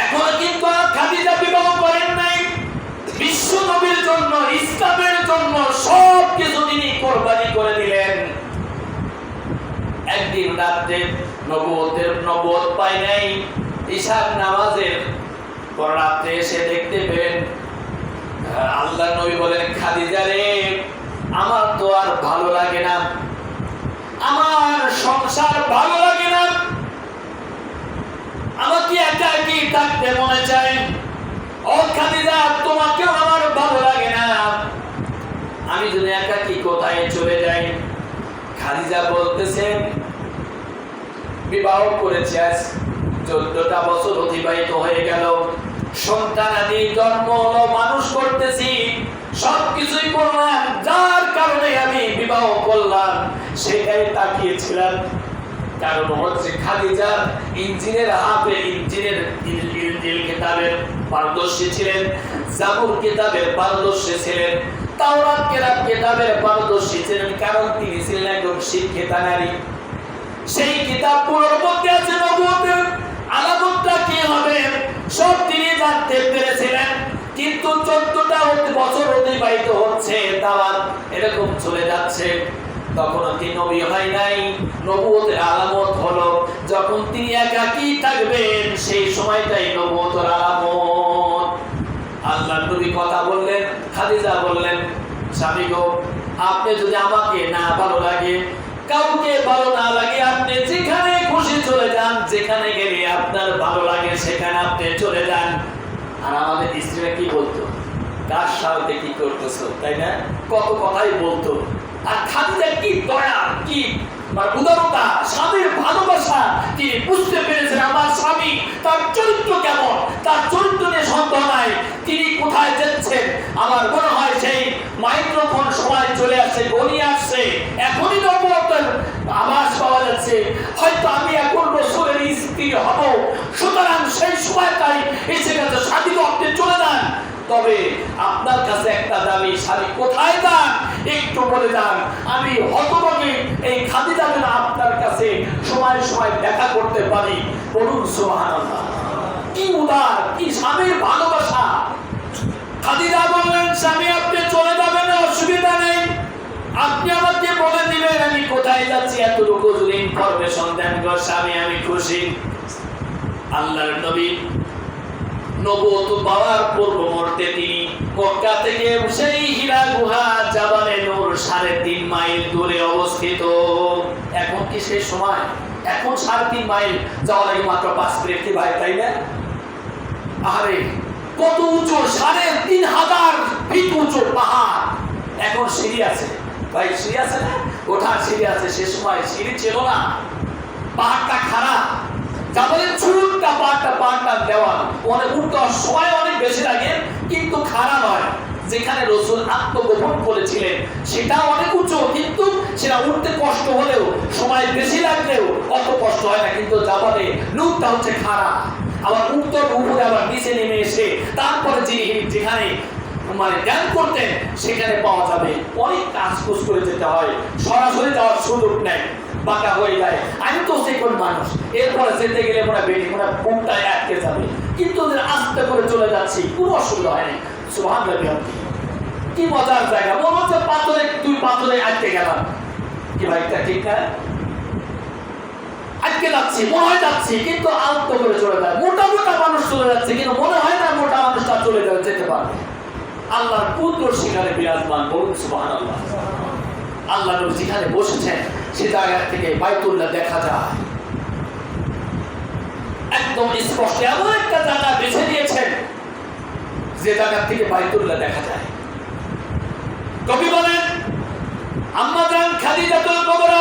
এখন কিন্তু খাদিজা বিবাহ করেন নাই, বিশ্ব নবীর জন্য, ইসলামের জন্য সব কিছু তিনি কোরবানি করে দিলেন। একদিন রাতে নবুয়ত পায় নাই, ইশার নামাজের পর রাতে এসে দেখতে পেলেন আল্লাহ নবী বলেন, খাদিজা রে, আমার তো আর ভালো লাগে না, আমার সংসার ভালো লাগে না, আমাকে একাকী থাকতে মনে চায়। ও খাদিজা, তোমাকেও আমার ভালো লাগে না, আমি যদি একাকী কোথায় চলে যাই? খাদিজা বলতেছেন, বিবাহ করেছি আজ 14টা বছর অতিবাহিত হয়ে গেল, সন্তানাদি জন্ম হলো, মানুষ করতেছি, সবকিছুই করলাম, যার কারণে আমি বিবাহ করলাম সেটাই তাকিয়েছিলাম। কারণ হচ্ছে খাদিজা ইঞ্জিনের ইঞ্জিল কিতাবের পারদর্শী ছিলেন, জাবুর কিতাবের পারদর্শী ছিলেন, তাওরাত কিতাবের পারদর্শী ছিলেন, কারণ তিনি ছিলেন একজন শিক্ষিতা নারী। সেই কিতাব পুরোর মধ্যে আছে নবুয়তের আলামতটা কি হবে সব তিনি জানতে পেরেছিলেন। কিন্তু 14টা বছর অতিবাহিত হচ্ছে, দাওয়াত এরকম চলে যাচ্ছে, তখনও তিনি নবী হয় নাই। নবুয়তের আলামত হলো যখন তিনি একাকী থাকবেন, সেই সময়টাই নবুয়তের আলামত। আল্লাহর নবী কথা বললেন, খাদিজা বললেন, স্বামী গো, আপনি যদি আমাকে না ভালো লাগে, কাউকে ভালো না লাগে, আপনি যেখানে খুশি চলে যান, যেখানে গেলে আপনার ভালো লাগে সেখানে আপনি চলে যান। আর আমাদের স্ত্রীরা কি বলতো, কার সাথে কি করতেছো, তাই না? কত কথাই বলতো। আর খাদিজা কি দয়া, কি উদারতা, স্বামীর ভালোবাসা তিনি বুঝতে পেরেছেন। আমার স্বামী, তার চরিত্র কেমন, তার চরিত্র নিয়ে সন্দেহ নাই, তিনি কোথায় যাচ্ছেন। আমার মনে হয় সেই মাইক্রোফোন সময় চলে আসছে, গনিয়ে আসছে, এখনই নবুয়তের আভাস পাওয়া যাচ্ছে, হয়তো আমি এখন রাসূলের স্ত্রী হব, সুতরাং সেই সময়টাই এসে গেছে, স্বামী আপনি চলে যান। তবে আপনার কাছে একটা দাবি, স্বামী কোথায় যান একটু বলে যান, আমি হতভাগী এই খাদিজা যেন আপনার কাছে সময় সময় দেখা করতে পারি। বলুন সুবহানাল্লাহ। কি উদার, কি স্বামীর ভালোবাসা। খাদিজা বললেন, স্বামী আপনি চলে যাবেন, অসুবিধা নেই, আপনি আমাকে বলে দিবেন আমি কোথায় যাচ্ছি, এতটুকু যদি ইনফরমেশন দেন গো স্বামী, আমি খুশি। আল্লাহর নবী নবুয়ত পাওয়ার পূর্ব মুহূর্তে তিনি মক্কা থেকে সেই হীরা গুহা জাবালে নূর 3.5 মাইল দূরে অবস্থিত। এখন কি সেই সময়? এখন 3.5 মাইল যাওয়া লাগে মাত্র 5 মিনিট, কি ভাই, তাই না? আরে কত উঁচু, 3,500 ফিট উঁচু পাহাড়। এখন সিঁড়ি আছে ভাই, সিঁড়ি আছে না, ওঠার সিঁড়ি আছে। সে সময় সিঁড়ি ছিল না, পাহাড়টা খারাপ, জাবালের চূড়টা পাহাড়টা দেওয়া, অনেক উঠতে সময় অনেক বেশি লাগে, কিন্তু খারাপ নয়। যেখানে রাসূল আত্মগোপন করেছিলেন সেটা অনেক উঁচু, কিন্তু সেটা উঠতে কষ্ট হলেও, সময় বেশি লাগলেও অত কষ্ট হয় না। কিন্তু জাবালে লুকটা হচ্ছে খারাপ, আবার উত্তর উপরে আবার নিচে নেমে এসে তারপরে যেখানে ধ্যান করতেন সেখানে পাওয়া যাবে। অনেক কাজকুজ করে যেতে হয়, সরাসরি যাওয়ার সুযোগ নেই, বাঁকা হয়ে যায়। আমি তো সেই কোন মানুষ, এরপরে যেতে গেলে মনে বেশি মনে বুকটায় আটকে যাবে, কিন্তু আস্তে করে চলে যাচ্ছি, কোনো অসুবিধা হয়নি। সুবহানাল্লাহ, কি মজার জায়গা। মনে হচ্ছে পাথরে আটকে গেলাম, কি ভাই, এটা ঠিক না? আটকে যাচ্ছি, মনে হয় যাচ্ছি, কিন্তু আস্তে করে চলে যায়। মোটা মানুষ চলে যাচ্ছে, কিন্তু মনে হয় না মোটা মানুষটা চলে যেতে পারবে। আল্লাহর কুদরত সেখানে বিরাজমান। বলুন সুবহানাল্লাহ। আল্লাহ যেখানে বসেছেন সে জায়গা থেকে বাইতুল্লাহ দেখা যায়। একদম স্পষ্ট এমন একটা জায়গা বেছে নিয়েছেন যে জায়গা থেকে বাইতুল্লাহ দেখা যায়। কবি বলেন আম্মা জান খাদিজাতুল কুবরা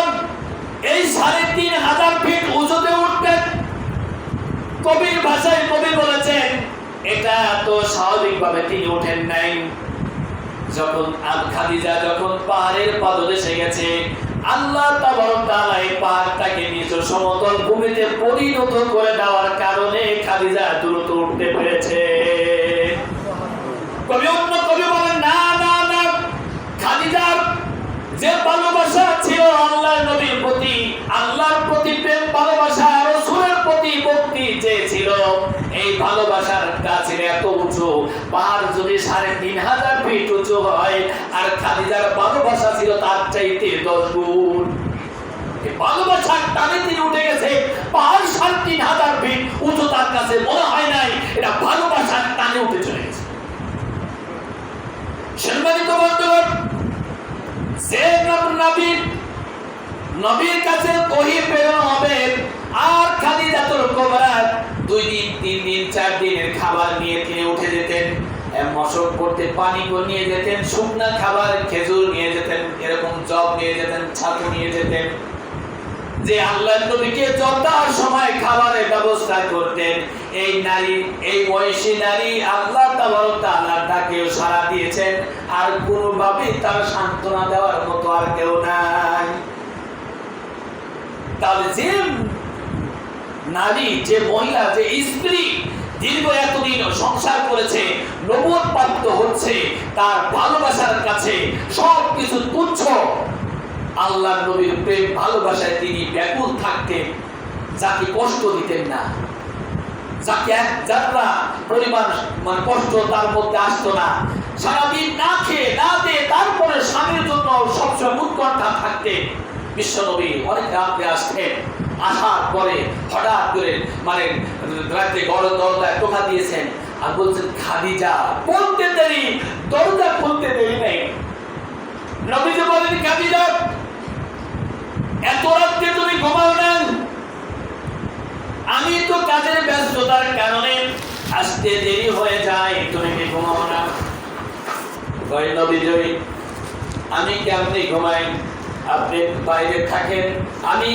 এই ৩৫০০ ফিট উঁচুতে উঠতেন। কবির ভাষায় কবি বলেছেন এটা তো স্বাভাবিকভাবে তিনি ওঠেন নাই। যখন খাদিজা যখন পাহাড়ের পাদদেশে গেছে, আল্লাহ তাবারক তাআলা এই পাহাড়টাকে নিজ সমতল ভূমিতে পরিণত করে দেওয়ার কারণে খাদিজা দ্রুত উঠতে পেরেছে। কবি বলেন না না না, খাদিজার যে ভালোবাসা ছিল আল্লাহর নবীর প্রতি, আল্লাহর প্রতি প্রেম ভালোবাসা, রাসূলের প্রতি ভক্তি যে ছিল, এই ভালোবাসার কাছে এত উঁচু পাহাড় যদি ৩৫০০ ফিট উঁচু হয়, আর খাদিজার ভালোবাসা ছিল তার চাইতে ১০ গুণ। এই ভালোবাসার টানে তিনি উঠে গেছে পাহাড় ৩৫০০ ফিট উঁচু, তার কাছে মনে হয় নাই এটা ভালোবাসার টানে উঠে চলে গেছে। সম্মানিত বন্ধুগণ, যে নবীর কাছে ওহী প্রেরণ হবে আর খাদিজাতুল কুবরা ২ দিন ৩ দিন ৪ দিনের খাবার নিয়ে তিনি উঠে যেতেন, মশক করতে পানি নিয়ে যেতেন, শুকনা খাবার খেজুর নিয়ে যেতেন, এরকম জব নিয়ে যেতেন, ছাতু নিয়ে যেতেন, যে আল্লাহর নবীকে যথার সময় খাবারের ব্যবস্থা করতেন। এই নারী, এই বয়সী নারী আল্লাহ তাবারক তাআলার ডাকেও সাড়া দিয়েছেন, আর কোনোভাবেই তার সান্ত্বনা দেওয়ার মতো আর কেউ নাই। তাহলে যে নারী, যে মহিলা, যে স্ত্রী দীর্ঘ এতদিন সংসার করেছে, নবুয়ত প্রাপ্ত হচ্ছে, তার ভালোবাসার কাছে সবকিছু তুচ্ছ। আল্লাহর নবীর প্রেম ভালোবাসায় তিনি ব্যাকুল থাকতেন, যাকে কষ্ট দিতেন না, যাকে এক যাত্রা পরিমাণ কষ্ট তার মধ্যে আসতো না। সারাদিন না খেয়ে না দিয়ে তারপরে স্বামীর জন্য সবসময় উৎকণ্ঠা থাকতেন। বিশ্বনবী অনেক রাত্রে আসতেন, আসার পরে হঠাৎ করে রাতে দরজায় টোকা দিয়েছেন আর বলছেন খাদিজা, বলতে দেরি, দরজা খুলতে দেরি নেই। নবীজি বলেন খাদিজা, এত রাত্রে তুমি ঘুমাও না? আমি তো কাজের ব্যস্ততার কারণে আসতে দেরি হয়ে যায়, তুমি কি ঘুমাও না? নবীজি, আমি কেমনি ঘুমাই? আপনি বাইরে থাকেন, আমি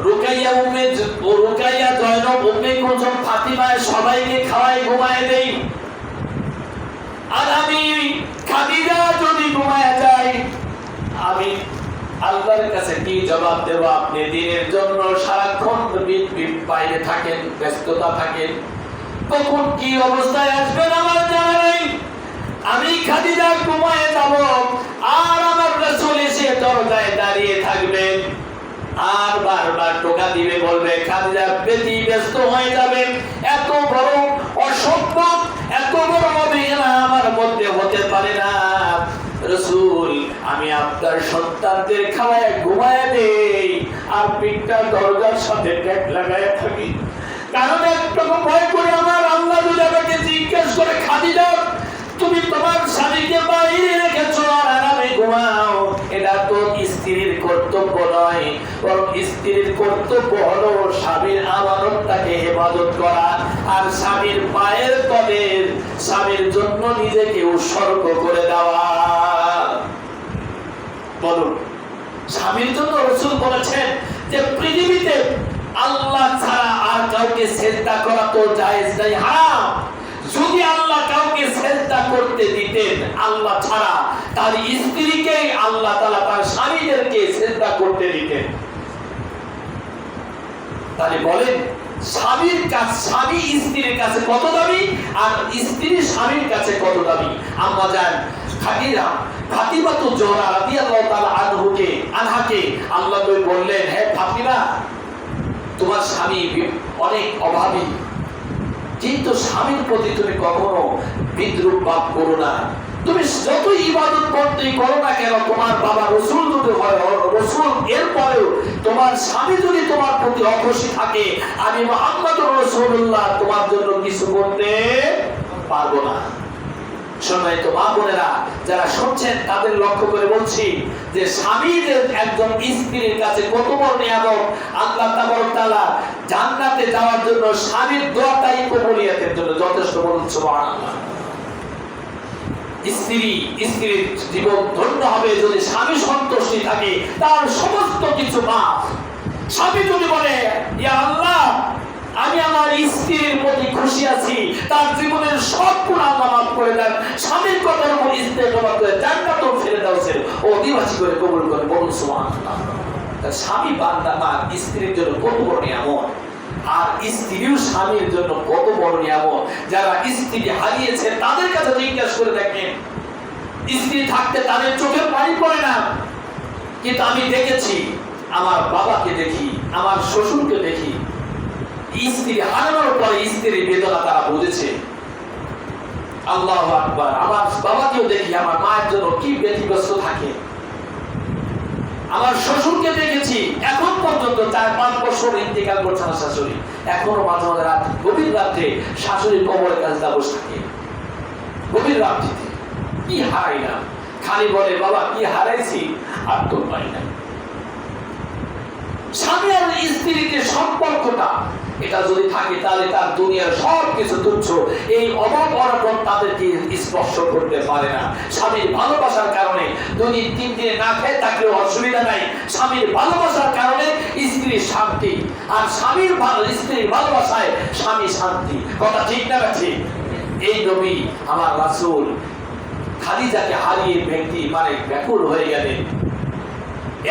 রুকাইয়া জয়নব, উম্মে কুলসুম, ফাতিমা সবাইকে খাওয়াই ঘুমায় দেই, আর আমি খাদিজা যদি ঘুমায় যাই, আমি আল্লাহর কাছে কি জবাব দেব? আপনি দিনের জন্য সারাক্ষণ বাইরে থাকেন, ব্যস্ততা থাকেন, কখন কি অবস্থায় আসবেন আমার জানা নেই। আমি খাদিজা ঘুমায় যাব, আর আমার রাসূল এসে দরজায় দাঁড়িয়ে থাকবেন, আর বারবার টোকা দিবে, বলবে খাদিজা ব্যস্ত হয়ে যাবে। এত বড় অসভ্য, এত বড় অবহেলা আমার মধ্যে হতে পারে না। রাসূল, আমি আপনার সন্তানদের খাওয়ায় ঘুমায় দেই, আর পিঠটা দরজার সাথে ট্যাগ লাগায় থাকি, কারণ একটু ভয় করে আমার আল্লাহ যদি আমাকে জিজ্ঞেস করে, খাদিজা তুমি তোমার স্বামীকে বাইরে রেখেছো আর আরামে ঘুমাও, এটা তো স্ত্রীর কর্তব্য নয়, বরং স্ত্রীর কর্তব্য হলো স্বামীর আমানতটাকে হেফাজত করা, আর স্বামীর পায়ের তলে স্বামীর জন্য নিজেকে উৎসর্গ করে দেওয়া। বলুন, স্বামীর জন্য রাসূল বলেছেন যে পৃথিবীতে আল্লাহ ছাড়া আর কাউকে সিজদা করা তো জায়েজ নাই, হারাম। যদি আল্লাহ কাউকে সিজদা করতে দিতেন আল্লাহ ছাড়া, তার স্ত্রীকে আল্লাহ তাআলা তার স্বামীদেরকে সিজদা করতে দিতেন। তাহলে বলেন, স্বামীর কাছে, স্বামী স্ত্রীর কাছে কত দামি, আর স্ত্রী স্বামীর কাছে কত দামি। আম্মা জান ফাতিমা তো জোহরা রাদিয়াল্লাহু তাআলা আনহাকে আল্লাহ নবী বললেন, হে ফাতিমা, তোমার স্বামী অনেক অভাবী, কিন্তু স্বামীর প্রতি তুমি কখনো বিদ্রুপ ভাব করো না। তুমি যত ইবাদত করতেই করো না কেন, তোমার বাবা রাসূল যদি হয় রাসূল, এরপরেও তোমার স্বামী যদি তোমার প্রতি অখুশি থাকে, আমি মুহাম্মদুর রাসূলুল্লাহ তোমার জন্য কিছু করতে পারবো না। সম্মানিত মা বোনেরা যারা শুনছেন তাদের লক্ষ্য করে বলছি যে স্বামীর একজন স্ত্রীর কাছে কত বড় নিয়ামত। আল্লাহ তাবারক তাআলা জান্নাতে যাওয়ার জন্য স্বামীর দোয়াটাই কবুলিয়তের জন্য যথেষ্ট। বলুন সুবহানাল্লাহ। স্ত্রীর জীবন ধন্য হবে যদি স্বামী সন্তুষ্টি থাকে, তার সমস্ত কিছু মাফ। স্বামী যদি বলে ইয়া আল্লাহ আমি আমার স্ত্রীর প্রতি খুশি আছি, তার জীবনের সব গুনাহ আল্লাহ মাফ করে দেন। স্বামীর কথার উপর ইস্তেকামত করে জান্নাতও ছেড়ে দাওছেন ও অধিবাসী করে কবুল করে। বলুন সুবহানাল্লাহ। তার স্বামী বান্দা মা স্ত্রীর জন্য কত বড় নিয়ামত, আর স্ত্রীও স্বামীর জন্য কত বড় নিয়ামত। যারা স্ত্রী হারিয়েছে তাদের কাছে জিজ্ঞাসা করে দেখেন, স্ত্রী থাকতে তাদের চোখে পানি পড়ে না, কিন্তু আমি দেখেছি, আমার বাবাকে দেখি, আমার শ্বশুরকে দেখি, স্ত্রী হারানোর পরে স্ত্রীর বেদনা তারা বুঝেছে। আল্লাহু আকবার। আমার বাবাকেও দেখি, আমার মায়ের জন্য কি ব্যতিব্যস্ত থাকে। আমার শ্বশুরকে দেখেছি, এখন পর্যন্ত 4-5 বছর ইন্তেকাল করছে আমার শাশুড়ি, এখনো মাঝে মাঝে রাত গভীর রাতে শাশুড়ির কবরের কাছে বসে থাকে। গভীর রাত্রিতে কি হারাইলাম, খালি বলে বাবা কি হারাইছি আর তো পাই না। স্বামী আর স্ত্রীর যে সম্পর্কটা, এটা যদি থাকে তাহলে তার দুনিয়ার সব কিছু তুচ্ছ। এই অভাব অনটন তাদেরকে স্পর্শ করতে পারে না। স্বামীর ভালোবাসার কারণে 2-3 দিনে না খেয়ে থাকলেও অসুবিধা নাই। স্বামীর ভালোবাসার কারণে স্ত্রীর শান্তি, আর স্বামীর স্ত্রীর ভালোবাসায় স্বামী শান্তি। কথা ঠিক না ঠিক? এই নবী আমার রাসূল খাদিজাকে হারিয়ে ব্যক্তি ব্যাকুল হয়ে গেলেন।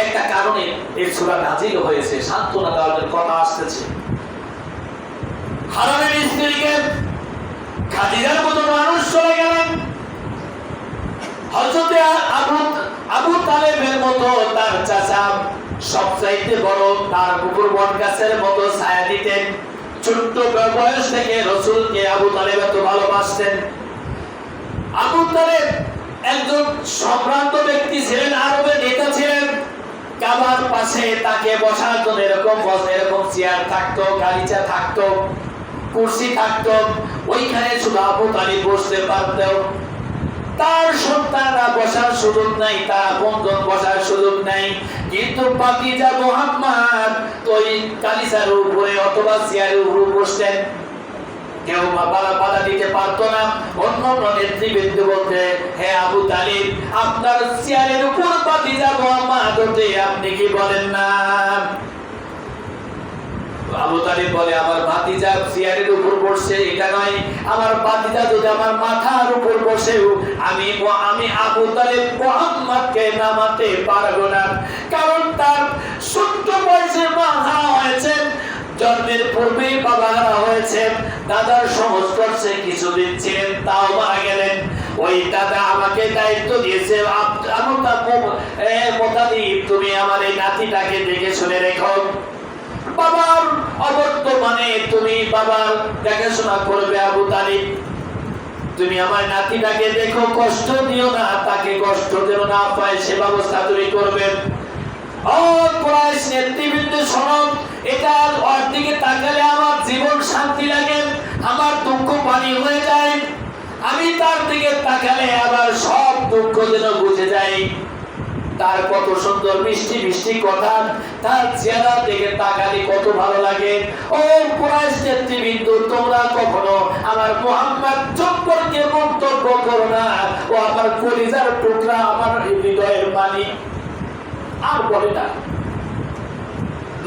একটা কারণে এই সূরা নাযিল হয়েছে, সান্ত্বনা দেওয়ার জন্য কথা আসতেছে। হারালেন স্ত্রীকে, খাদিজার মতো মানুষ চলে গেলেন। হযরত আবু তালেবের মতো তার চাচা সবচাইতে বড়, তার উপর বট গাছের মতো ছায়া দিতেন। ছোট্ট বয়স থেকে রাসূলকে আবু তালেব এত ভালোবাসতেন। আবু তালেব একজন সম্ভ্রান্ত ব্যক্তি ছিলেন, আরবের নেতা ছিলেন। কাবার পাশে তাকে বসার জন্য এরকম চেয়ার থাকতো, গালিচা থাকতো, কুরসি থাকতো, ওইখানে শুধু আবু তালিব বসতে পারত। তার সন্তানরা বসার সুযোগ নাই, তার বন্ধন বসার সুযোগ নাই, কিন্তু ভাতিজা মুহাম্মদ ওই গালিচার উপরে অথবা চেয়ারের উপরে বসতেন। কেউ বাধা দিতে পারতো না। অন্য নেতৃবৃন্দ বলতে, হে আবু তালিব আপনার চেয়ারের উপর ভাতিজা মুহাম্মদ ওঠে, আপনি কি বলেন না? আবু তালিব বলে আমার ভাতিজা চেয়ারের উপর বসে এটা নয়, আমার ভাতিজা যদি আমার মাথার উপর বসেও আমি আবু তালিব মুহাম্মদকে নামাতে পারবো না, কারণ তার ছোট্ট বয়সে মা হারা হয়েছে, জন্মের পূর্বেই বাবা হারা হয়েছে, দাদার সংস্পর্শে কিছুদিন ছিলেন তাও মারা গেলেন। ওই দাদা আমাকে দায়িত্ব দিয়েছে, তুমি আমার এই নাতিটাকে দেখে শুনে রেখো, বাবার অবর্তমানে তুমি বাবার দেখাশোনা করবে। আবু তালিব তুমি আমার নাতিটাকে দেখো, কষ্ট দিও না, তাকে কষ্ট যেন না পায় সে ব্যবস্থা তুমি করবে। ও কুরাইশ নেতৃবৃন্দ শোনো, এটার ওর দিকে তাকালে আমার জীবন শান্তি লাগে, আমার দুঃখ পানি হয়ে যায়। আমি তার দিকে তাকালে আবার সব দুঃখ যেন বুঝে যায়। তার কত সুন্দর মিষ্টি মিষ্টি কথা, তার চেহারা দিকে তাকালে কত ভালো লাগে। ও কুরাইশ নেতৃবৃন্দ তোমরা কখনো আমার মুহাম্মদ সম্পর্কে মন্তব্য করো না, ও আমার কলিজার টুকরা, আমার হৃদয়ের মালিক। আর বলে না,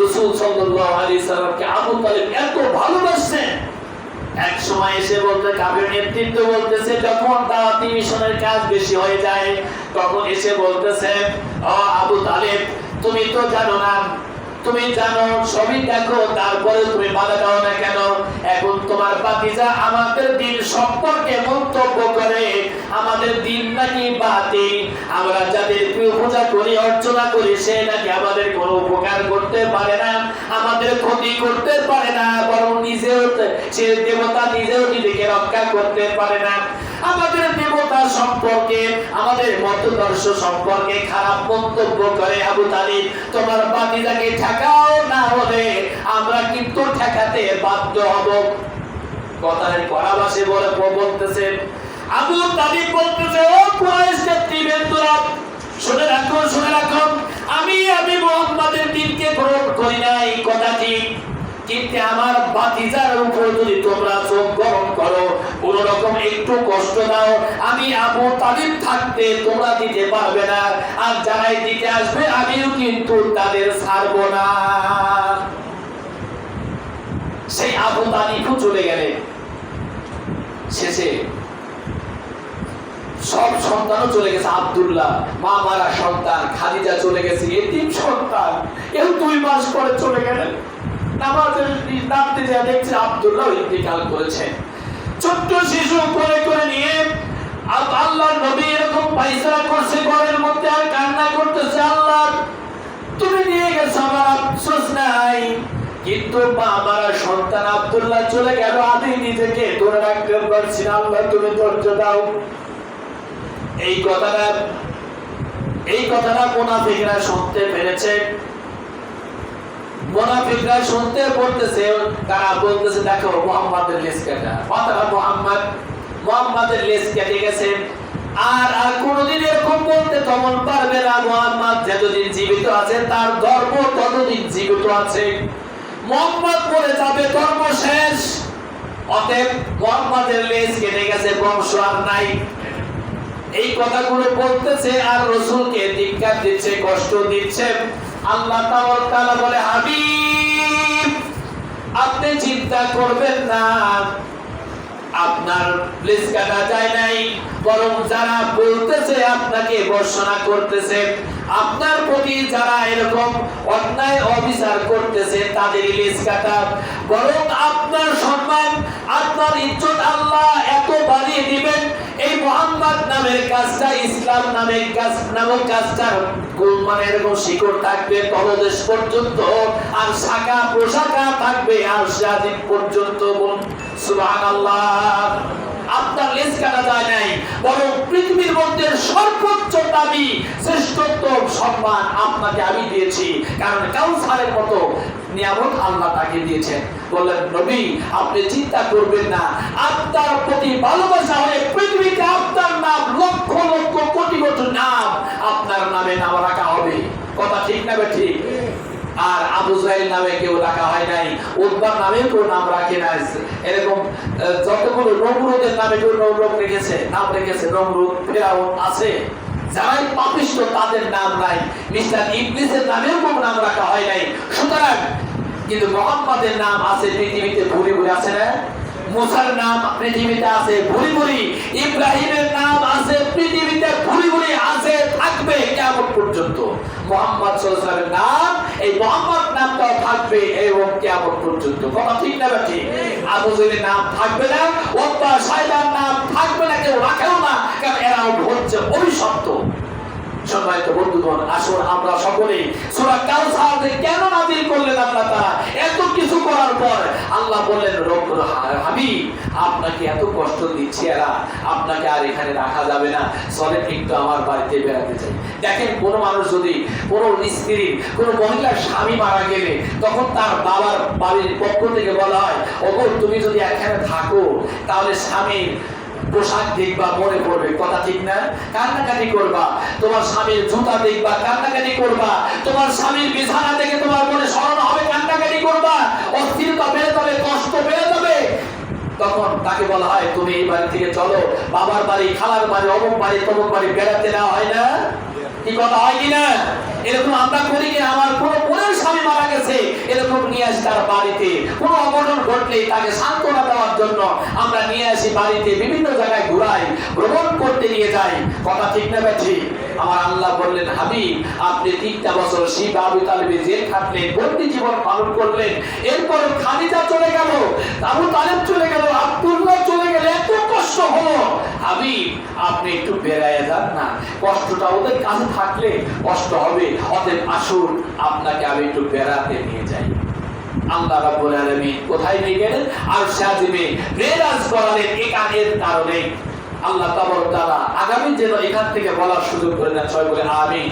রাসূল সাল্লাল্লাহু আলাইহি সাল্লামকে আবু তালিব এত ভালোবাসেন। এক সময় এসে বলতে, কাফের নেতৃত্ব বলতেছে, যখন দাওয়াতি মিশনের কাজ বেশি হয়ে যায় তখন এসে বলতেছে, ও আবু তালিব তুমি তো জানো না, তুমি জানো সবই দেখো, তারপরে তুমি বাধা দাও না কেন? এখন তোমার ভাতিজা আমাদের দিন সম্পর্কে মন্তব্য করে, আমাদের দিন নাকি বাতিল, আমরা যাদের পূজা করি অর্চনা করি সে নাকি আমাদের কোনো উপকার করতে পারে না, আমাদের ক্ষতি করতে পারে না, বরং নিজেও সে দেবতা নিজেও নিজেকে রক্ষা করতে পারে না। আমাদের দেবতা সম্পর্কে, আমাদের মতদর্শ সম্পর্কে খারাপ মন্তব্য করে। আবু তালিব তোমার ভাতিজাকে ঠেকাও, না হলে আমরা কিন্তু ঠেকাতে বাধ্য হব। কথার কড়া ভাষায় বলতেছে, আবু তালিব বলতেছে, ও কুরাইশ নেতৃবৃন্দরা, শুনে রাখো, আমি মুহাম্মাদের দ্বীনকে গ্রহণ করি নাই, কথা ঠিক, কিন্তু আমার ভাতিজার উপর যদি তোমরা চোখ গরম করো, কোন রকম একটু কষ্ট দাও, আমি আবু তালিব থাকতে তোমরা দিতে পারবে না, আর যারাই দিতে আসবে আমিও কিন্তু তাদের ছাড়বো না। সেই আবু তালিবও চলে গেলেন। শেষে সব সন্তানও চলে গেছে। আব্দুল্লাহ, মা মারা সন্তান, খাদিজা চলে গেছে, এতিম সন্তান, কেউ 2 মাস পরে চলে গেলেন। নামাজের নামতে যা দেখছে আব্দুল্লাহ ইন্তেকাল করেছেন। ছোট্ট শিশু কোলে করে নিয়ে আল্লাহর নবী এরকম পায়চারা করছে, ঘরের মধ্যে আর কান্না করতেছে, আল্লাহ তুমি নিয়ে গেছো, আমার আফসোস নাই, কিন্তু মা মারা সন্তান আব্দুল্লাহ চলে গেল, আমি নিজেকে ধরে রাখতে পারছি না, আল্লাহ তুমি ধৈর্য দাও। এই কথাটা মুনাফিকরা শুনতে পেরেছে। মুনাফিকরা শুনতে বলতেছে, তারা বলতেছে, দেখো মুহাম্মাদের লেজ কাটা, মাতারা মুহাম্মাদের লেজ কেটে গেছে, আর কোনদিন এরকম বলতে তখন পারবে না। মুহাম্মদ যতদিন জীবিত আছে তার ধর্ম ততদিন জীবিত আছে, মুহাম্মদ মরে যাবে, ধর্ম শেষ। অতএব মুহাম্মাদের লেজ কেটে গেছে, বংশ আর নাই। এই কথাগুলো বলতেছে আর রাসূলকে ধিক্কার দিচ্ছে, কষ্ট দিচ্ছে। আল্লাহ তাআলা বলে, হাবিব আপনি চিন্তা করবেন না, আপনার লেজ কাটা যায় নাই, বরং যারা বলতেছে আপনাকে বর্ষনা করতেছে, আপনার প্রতি যারা এরকম অন্যায় অবিচার করতেছে তাদের লেজ কাটা, বরং আপনার সম্মান, আপনার ইজ্জত আল্লাহ এত বাড়িয়ে দিবেন। এই মুহাম্মদ নামের কাজটা, ইসলাম নামের কাজটার মানে এরকম শিকড় থাকবে তলদেশ পর্যন্ত, আর শাখা প্রশাখা থাকবে আর শাদিক পর্যন্ত। সুবহানাল্লাহ। আপনার লেজ কাটা যায় নাই, বরং পৃথিবীর মধ্যে সর্বোচ্চ দাবি, শ্রেষ্ঠত্ব, সম্মান আপনাকে আমি দিয়েছি, কারণ কাউসারের মতো নিয়ামত আল্লাহ তাকে দিয়েছেন। বললেন, নবী আপনি চিন্তা করবেন না, আপনার প্রতি ভালোবাসা হয়ে পৃথিবীতে আপনার নাম লক্ষ লক্ষ কোটি কোটি নাম আপনার নামে নাম রাখা হবে। কথা ঠিক না ঠিক? আর আবু জাহেল নামে কেউ রাখা হয় নাই, উতবার নামে কেউ নাম রাখে নাই। এরকম যতগুলো নমরুদের নামে কেউ নাম রেখেছে, নমরুদ, ফিরাউন আছে, যারাই পাপিষ্ঠ তাদের নাম নাই। মিস্টার ইবলিসের নামেও কোনো নাম রাখা হয় নাই। সুতরাং কিন্তু মুহাম্মাদের নাম আছে পৃথিবীতে ভুরি ভুরি, আছে না? মুসার নাম পৃথিবীতে আছে ভুরি ভুরি, ইব্রাহিমের নাম আছে পৃথিবীতে ভুরি ভুরি, আছে, থাকবে কিয়ামত পর্যন্ত। মুহাম্মদ সাল্লাল্লাহু আলাইহি ওয়াসাল্লামের নাম, এই মুহাম্মদ নামটাও থাকবে এবং কিয়ামত পর্যন্ত। কথা ঠিক না ঠিক? আবু জাহেলের নাম থাকবে না, ওতবা সাইবার নাম থাকবে না, কেউ রাখেও না, কারণ এরা হচ্ছে অভিশপ্ত। সম্মানিত বন্ধুগণ, আসুন আমরা সকলেই সূরা কাউসার কেন নাযিল করলেন আল্লাহ তাআলা? এত কিছু করার পর আল্লাহ বললেন, রব্বুল হাবিব আপনাকে এত কষ্ট দিচ্ছে, এরা আপনাকে আর এখানে রাখা যাবে না, চলেন একটু আমার বাড়িতে বেড়াতে চাই। দেখেন, কোন মানুষ যদি, কোন স্ত্রী, কোন মহিলার স্বামী মারা গেলে তখন তার বাবার বাড়ির পক্ষ থেকে বলা হয়, ওগো তুমি যদি এখানে থাকো তাহলে স্বামীর পোশাক দেখবা, মনে পড়বে। কথা ঠিক না? কান্নাকাটি করবা, তোমার স্বামীর জুতা দেখবা, কান্নাকাটি করবা, তোমার স্বামীর বিছানা দেখে তোমার মনে স্মরণ হবে, কান্নাকাটি করবা, অস্থিরতা বেড়ে যাবে, কষ্ট বেড়ে যাবে। তখন তাকে বলা হয়, তুমি এই বাড়ি থেকে চলো, বাবার বাড়ি, খালার বাড়ি, অমুক বাড়ি, তমুক বাড়ি বেড়াতে নেওয়া হয় না? কি কথা হয় কিনা? এরকম আমরা করি কি? আমার কোন বোনের স্বামী মারা গেছে, এরকম নিয়ে আসি তার বাড়িতে, কোন অঘটন ঘটলে তাকে সান্ত্বনা দেওয়ার জন্য আমরা নিয়ে আসি বাড়িতে, বিভিন্ন জায়গায় ঘুরাই, ভ্রমণ করতে নিয়ে যাই। কথা ঠিক না ঠিক? আমার আল্লাহ বললেন, হাবিব আপনি 3টা বছর শিব আবু তালেবের জেল খাটলেন, বন্দি জীবন পালন করলেন, এরপর খাদিজা চলে গেল, আবু তালেব চলে গেল, আব্দুল্লাহ চলে গেল, এত কষ্ট হলো, হাবিব আপনি একটু বেড়ায় যান না, কষ্টটা ওদের কাছে থাকলে কষ্ট হবে, অতএব আসুন আপনাকে আমি একটু বেড়াতে নিয়ে যাই। আল্লাহ রাব্বুল আলামিন কোথায় নিয়ে গেলেন? আরশে আজিমে মেরাজ করালেন। এর কারণে আল্লাহ তাবারক তাআলা আগামী যেন এখান থেকে বলার সুযোগ করে দেন। সবাই বলে আমিন।